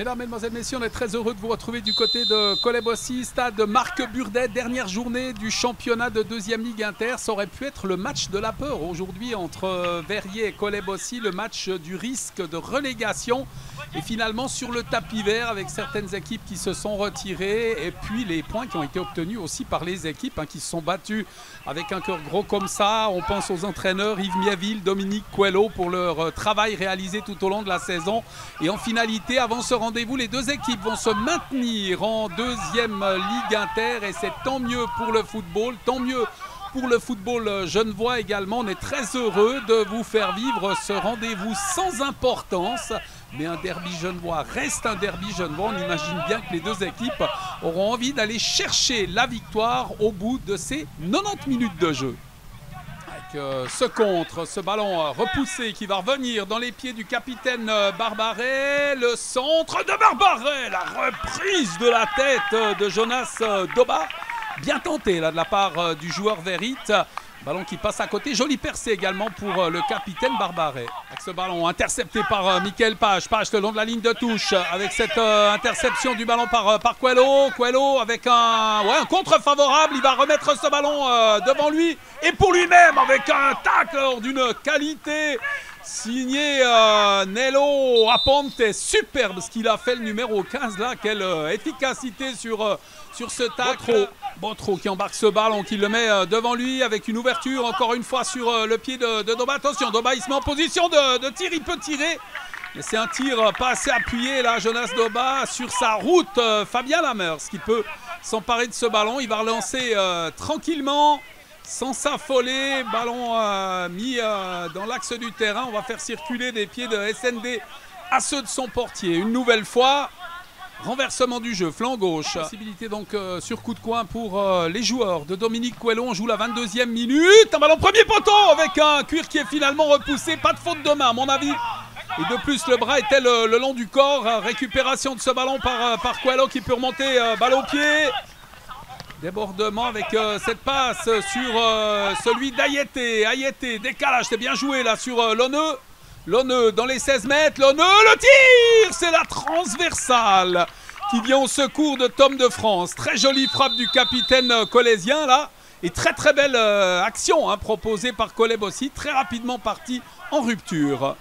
Mesdames, Mesdemoiselles, Messieurs, on est très heureux de vous retrouver du côté de Collet-Bossy, stade Marc Burdet, dernière journée du championnat de 2e Ligue Inter. Ça aurait pu être le match de la peur aujourd'hui entre Verrier et Collet-Bossy, le match du risque de relégation. Et finalement sur le tapis vert avec certaines équipes qui se sont retirées et puis les points qui ont été obtenus aussi par les équipes qui se sont battues avec un cœur gros comme ça. On pense aux entraîneurs Yves Miaville, Dominique Coelho pour leur travail réalisé tout au long de la saison. Et en finalité, avant ce rendez-vous, les deux équipes vont se maintenir en 2e Ligue Inter et c'est tant mieux pour le football, tant mieux pour le football genevois également. On est très heureux de vous faire vivre ce rendez-vous sans importance. Mais un derby genevois reste un derby genevois. On imagine bien que les deux équipes auront envie d'aller chercher la victoire au bout de ces 90 minutes de jeu. Avec ce contre, ce ballon repoussé qui va revenir dans les pieds du capitaine Barbaret. Le centre de Barbaret, la reprise de la tête de Jonas Doba. Bien tenté là de la part du joueur Verrit. Ballon qui passe à côté, jolie percée également pour le capitaine Barbaret. Avec ce ballon intercepté par Mickaël Page. Page le long de la ligne de touche avec cette interception du ballon par Coelho. Coelho avec un contre favorable, il va remettre ce ballon devant lui et pour lui-même avec un tacle d'une qualité. Signé Nello Aponte, superbe ce qu'il a fait le numéro 15 là, quelle efficacité sur ce tacle. Botro qui embarque ce ballon, qui le met devant lui avec une ouverture encore une fois sur le pied de Doba. Attention, Doba il se met en position de tir, il peut tirer. Mais c'est un tir pas assez appuyé là, Jonas Doba sur sa route. Fabien Lamers qui peut s'emparer de ce ballon, il va relancer tranquillement. Sans s'affoler, ballon mis dans l'axe du terrain. On va faire circuler des pieds de SND à ceux de son portier. Une nouvelle fois, renversement du jeu, flanc gauche. Possibilité donc sur coup de coin pour les joueurs de Dominique Coelho. On joue la 22e minute. Un ballon premier poteau avec un cuir qui est finalement repoussé. Pas de faute de main à mon avis. Et de plus, le bras était le long du corps. Récupération de ce ballon par Coelho qui peut remonter balle au pied. Débordement avec cette passe sur celui d'Ayete. Ayete, décalage, c'est bien joué là sur Lonneux. Lonneux dans les 16 mètres. Lonneux, le tir, c'est la transversale qui vient au secours de Tom de France. Très jolie frappe du capitaine collésien là. Et très très belle action proposée par Collet-Bossy. Très rapidement parti en rupture.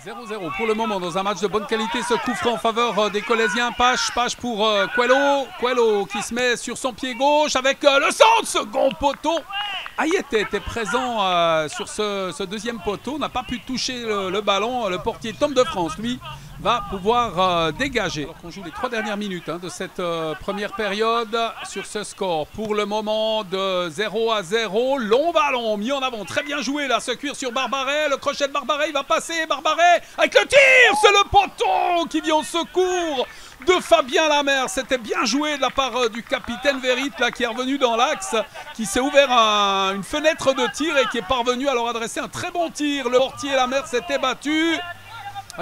0-0 pour le moment dans un match de bonne qualité. Ce coup franc en faveur des Collésiens. Page pour Coelho. Coelho qui se met sur son pied gauche avec le centre, second poteau. Ayete était présent sur ce deuxième poteau. N'a pas pu toucher le ballon. Le portier Tom de France, lui, va pouvoir dégager. Alors qu'on joue les 3 dernières minutes de cette première période sur ce score. Pour le moment de 0-0. Long ballon mis en avant. Très bien joué là. Ce cuir sur Barbaret. Le crochet de Barbaret, il va passer. Barbaret avec le tir. C'est le poteau qui vient au secours de Fabien Lamers. C'était bien joué de la part du capitaine Verrit là, qui est revenu dans l'axe, qui s'est ouvert une fenêtre de tir et qui est parvenu à leur adresser un très bon tir. Le portier Lamers s'était battu.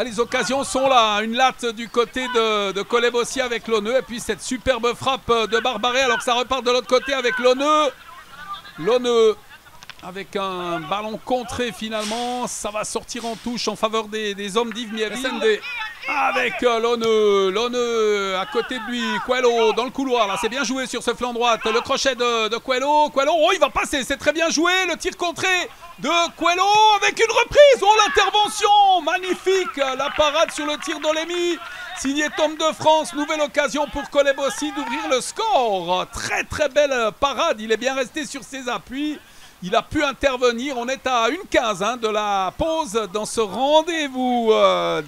Les occasions sont là, une latte du côté de Collet-Bossy avec Lonneux et puis cette superbe frappe de Barbaret alors que ça repart de l'autre côté avec Lonneux. Lonneux avec un ballon contré finalement, ça va sortir en touche en faveur des hommes d'Yves Miaville. Avec Lonneux à côté de lui, Coelho dans le couloir, là c'est bien joué sur ce flanc droite, le crochet de Coelho, oh il va passer, c'est très bien joué, le tir contré de Coelho avec une reprise, l'intervention, magnifique, la parade sur le tir d'Olemi, signé Tom de France, nouvelle occasion pour Collet-Bossy d'ouvrir le score, très très belle parade, il est bien resté sur ses appuis. Il a pu intervenir, on est à 1:15 de la pause dans ce rendez-vous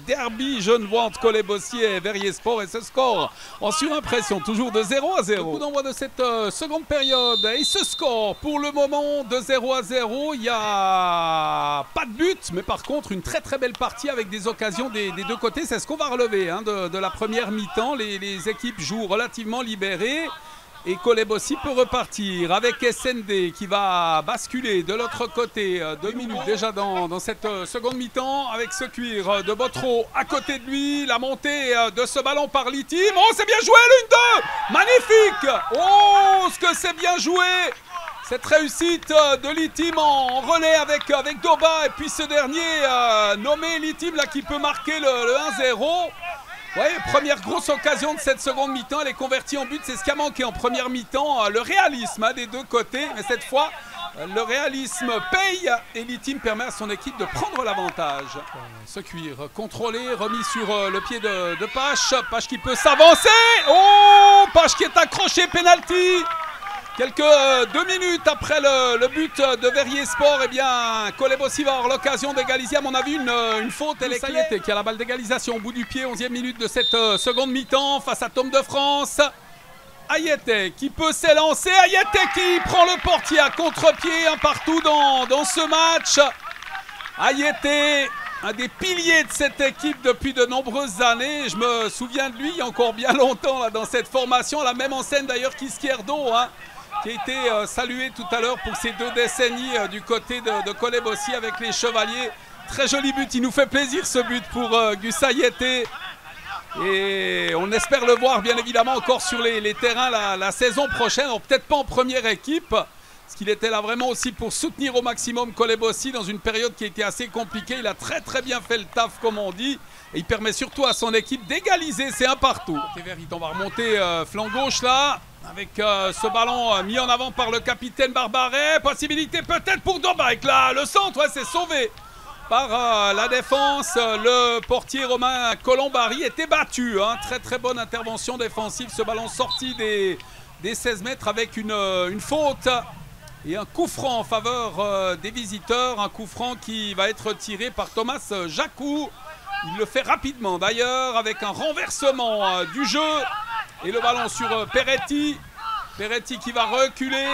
derby genevois entre Collet-Bossy et Verrier Sport et ce score en surimpression, toujours de 0-0. Coup d'envoi de cette seconde période et ce score pour le moment de 0-0, il n'y a pas de but, mais par contre une très très belle partie avec des occasions des deux côtés, c'est ce qu'on va relever de la première mi-temps, les équipes jouent relativement libérées. Et Collet-Bossy peut repartir avec SND qui va basculer de l'autre côté. 2 minutes déjà dans cette seconde mi-temps avec ce cuir de Botro à côté de lui. La montée de ce ballon par Litim. Oh, c'est bien joué, l'une-deux. Magnifique. Oh, ce que c'est bien joué. Cette réussite de l'Itim en relais avec Doba et puis ce dernier nommé l'Itim là qui peut marquer le 1-0. Ouais, première grosse occasion de cette seconde mi-temps, elle est convertie en but, c'est ce qui a manqué en première mi-temps, le réalisme des deux côtés, mais cette fois le réalisme paye et l'Itim permet à son équipe de prendre l'avantage. Ce cuir contrôlé, remis sur le pied de Pache, Pache qui peut s'avancer, oh Pache qui est accroché, penalty. Quelques 2 minutes après le but de Verrier Sport, eh bien, Kolebossi va avoir l'occasion d'égaliser. À mon avis, une faute. Elle est Sayete qui a la balle d'égalisation au bout du pied. 11e minute de cette seconde mi-temps face à Tom de France. Ayete qui peut s'élancer. Ayete qui prend le portier à contre-pied. Un partout dans ce match. Ayete, un des piliers de cette équipe depuis de nombreuses années. Je me souviens de lui il y a encore bien longtemps là, dans cette formation. La même en scène d'ailleurs qu'Izquierdo, hein, qui a été salué tout à l'heure pour ses 2 décennies du côté de Kolebossi avec les Chevaliers. Très joli but, il nous fait plaisir ce but pour Gus Ayete. Et on espère le voir bien évidemment encore sur les terrains la saison prochaine. Peut-être pas en première équipe, parce qu'il était là vraiment aussi pour soutenir au maximum Kolebossi dans une période qui a été assez compliquée. Il a très bien fait le taf comme on dit. Et il permet surtout à son équipe d'égaliser, c'est un partout. On va remonter flanc gauche là. Avec ce ballon mis en avant par le capitaine Barbaret. Possibilité peut-être pour Doba avec le centre, ouais, c'est sauvé par la défense. Le portier Romain Colombari était battu. Hein. Très bonne intervention défensive. Ce ballon sorti des 16 mètres avec une faute et un coup franc en faveur des visiteurs. Un coup franc qui va être tiré par Thomas Jacou. Il le fait rapidement d'ailleurs avec un renversement du jeu. Et le ballon sur Peretti. Peretti qui va reculer.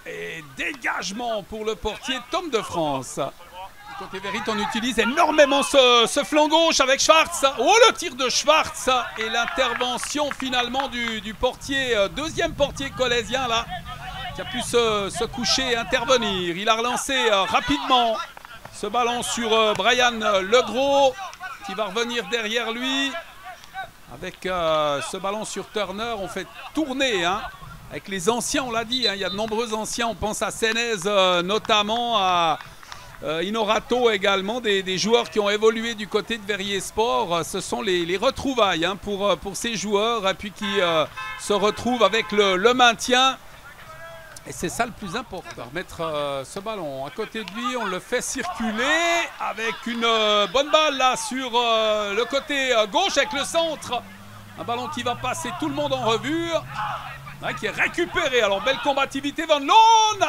Et dégagement pour le portier Tom de France. Côté Verrit, on utilise énormément ce flanc gauche avec Schwartz. Oh, le tir de Schwartz. Et l'intervention finalement du portier, deuxième portier colésien là, qui a pu se coucher et intervenir. Il a relancé rapidement ce ballon sur Brian Legros qui va revenir derrière lui. Avec ce ballon sur Turner, on fait tourner hein, avec les anciens, on l'a dit, hein, il y a de nombreux anciens, on pense à Sénez notamment, à Inorato également, des joueurs qui ont évolué du côté de Verrier Sport. Ce sont les retrouvailles hein, pour ces joueurs et puis qui se retrouvent avec le maintien. Et c'est ça le plus important. On va remettre ce ballon à côté de lui, on le fait circuler avec une bonne balle là sur le côté gauche avec le centre. Un ballon qui va passer tout le monde en revue, hein, qui est récupéré. Alors belle combativité Van Loon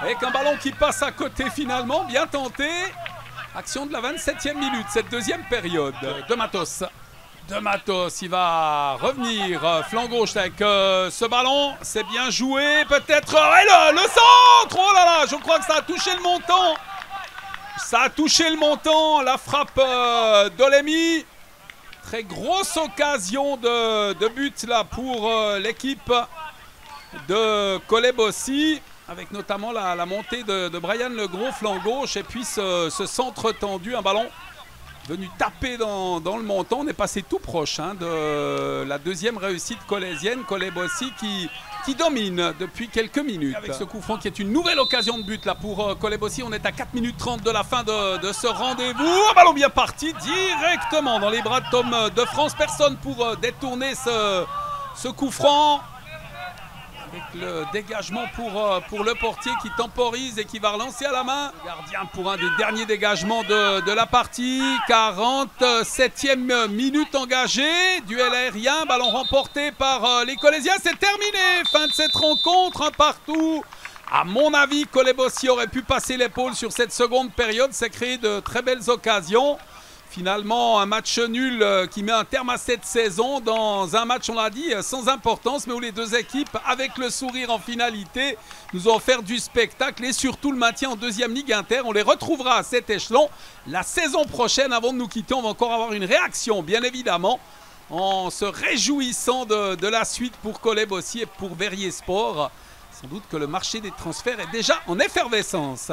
avec un ballon qui passe à côté finalement, bien tenté. Action de la 27e minute, cette deuxième période. De Matos. De Matos, il va revenir flanc gauche avec ce ballon, c'est bien joué, peut-être, le centre, oh là là, je crois que ça a touché le montant, la frappe d'Olemi, très grosse occasion de but là pour l'équipe de Kolebossi, avec notamment la montée de Brian Legros, flanc gauche, et puis ce centre tendu, un ballon venu taper dans le montant. On est passé tout proche hein, de la deuxième réussite colésienne. Kolebossi qui domine depuis quelques minutes. Avec ce coup franc qui est une nouvelle occasion de but là pour Kolebossi. On est à 4 minutes 30 de la fin de ce rendez-vous. Un ballon bien parti directement dans les bras de Tom de France. Personne pour détourner ce coup franc. Avec le dégagement pour le portier qui temporise et qui va relancer à la main. Le gardien pour un des derniers dégagements de la partie. 47e minute engagée. Duel aérien, ballon remporté par les Colésiens. C'est terminé. Fin de cette rencontre, un partout. À mon avis, Kolebossi aurait pu passer l'épaule sur cette seconde période. Ça crée de très belles occasions. Finalement, un match nul qui met un terme à cette saison dans un match, on l'a dit, sans importance, mais où les deux équipes, avec le sourire en finalité, nous ont offert du spectacle et surtout le maintien en deuxième Ligue Inter. On les retrouvera à cet échelon la saison prochaine. Avant de nous quitter, on va encore avoir une réaction, bien évidemment, en se réjouissant de la suite pour Kolebossi et pour Verrier Sport. Sans doute que le marché des transferts est déjà en effervescence.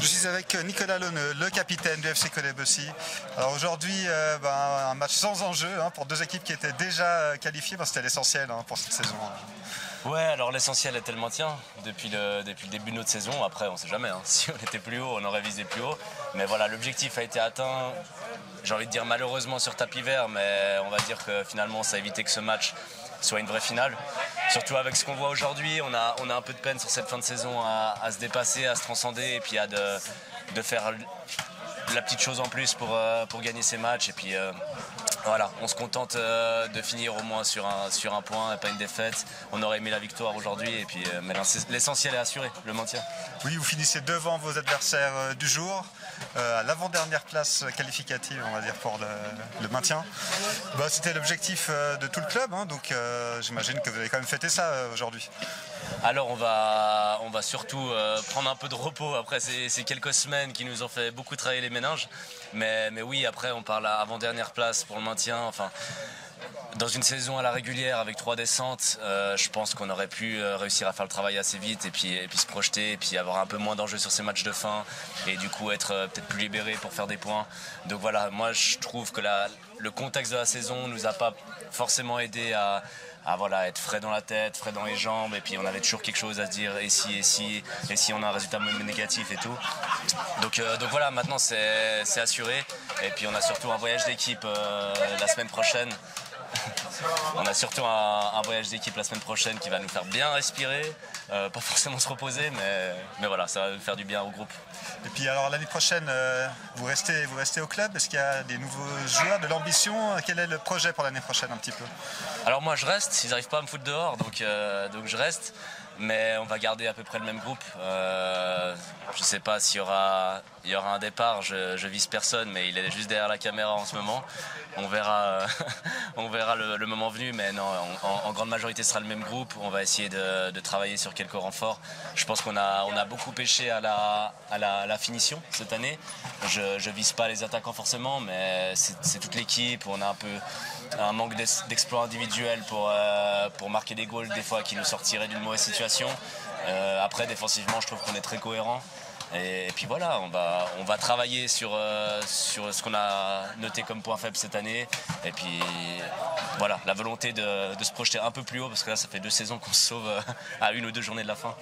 Je suis avec Nicolas Launeux, le capitaine du FC Kolebossi. Alors aujourd'hui, un match sans enjeu hein, pour deux équipes qui étaient déjà qualifiées. C'était l'essentiel hein, pour cette saison. Ouais, alors l'essentiel était le maintien depuis le début de notre saison. Après, on ne sait jamais. Hein. Si on était plus haut, on aurait visé plus haut. Mais voilà, l'objectif a été atteint. J'ai envie de dire malheureusement sur tapis vert, mais on va dire que finalement, ça a évité que ce match soit une vraie finale. Surtout avec ce qu'on voit aujourd'hui, on a un peu de peine sur cette fin de saison à se dépasser, à se transcender et puis à de faire la petite chose en plus pour gagner ces matchs. Et puis voilà, on se contente de finir au moins sur un point et pas une défaite. On aurait aimé la victoire aujourd'hui, et puis, mais l'essentiel est assuré, le maintien. Oui, vous finissez devant vos adversaires du jour, à l'avant-dernière place qualificative, on va dire, pour le maintien. Bah, c'était l'objectif de tout le club, hein, donc j'imagine que vous avez quand même fêté ça aujourd'hui. Alors on va surtout prendre un peu de repos après ces quelques semaines qui nous ont fait beaucoup travailler les méninges. Mais oui, après on parle à avant-dernière place pour le maintien. Enfin, dans une saison à la régulière avec 3 descentes, je pense qu'on aurait pu réussir à faire le travail assez vite et puis se projeter et puis avoir un peu moins d'enjeux sur ces matchs de fin et du coup être peut-être plus libéré pour faire des points. Donc voilà, moi je trouve que le contexte de la saison nous a pas forcément aidé à voilà, être frais dans la tête, frais dans les jambes, et puis on avait toujours quelque chose à se dire, et si on a un résultat négatif et tout. Donc voilà, maintenant c'est assuré, et puis on a surtout un voyage d'équipe la semaine prochaine. On a surtout un voyage d'équipe la semaine prochaine qui va nous faire bien respirer, pas forcément se reposer, mais voilà, ça va nous faire du bien au groupe. Et puis alors l'année prochaine, vous restez au club? Est-ce qu'il y a des nouveaux joueurs, de l'ambition? Quel est le projet pour l'année prochaine un petit peu? Alors moi je reste, ils n'arrivent pas à me foutre dehors, donc je reste. Mais on va garder à peu près le même groupe. Je ne sais pas s'il y aura un départ, je vise personne, mais il est juste derrière la caméra en ce moment. On verra, on verra le moment venu, mais non, en grande majorité ce sera le même groupe. On va essayer de travailler sur quelques renforts. Je pense qu'on a beaucoup pêché à la finition cette année. Je vise pas les attaquants forcément, mais c'est toute l'équipe. On a un peu un manque d'exploit individuel pour marquer des goals des fois qui nous sortiraient d'une mauvaise situation. Après défensivement je trouve qu'on est très cohérent et puis voilà, on va travailler sur ce qu'on a noté comme point faible cette année et puis voilà, la volonté de se projeter un peu plus haut parce que là ça fait 2 saisons qu'on se sauve à 1 ou 2 journées de la fin.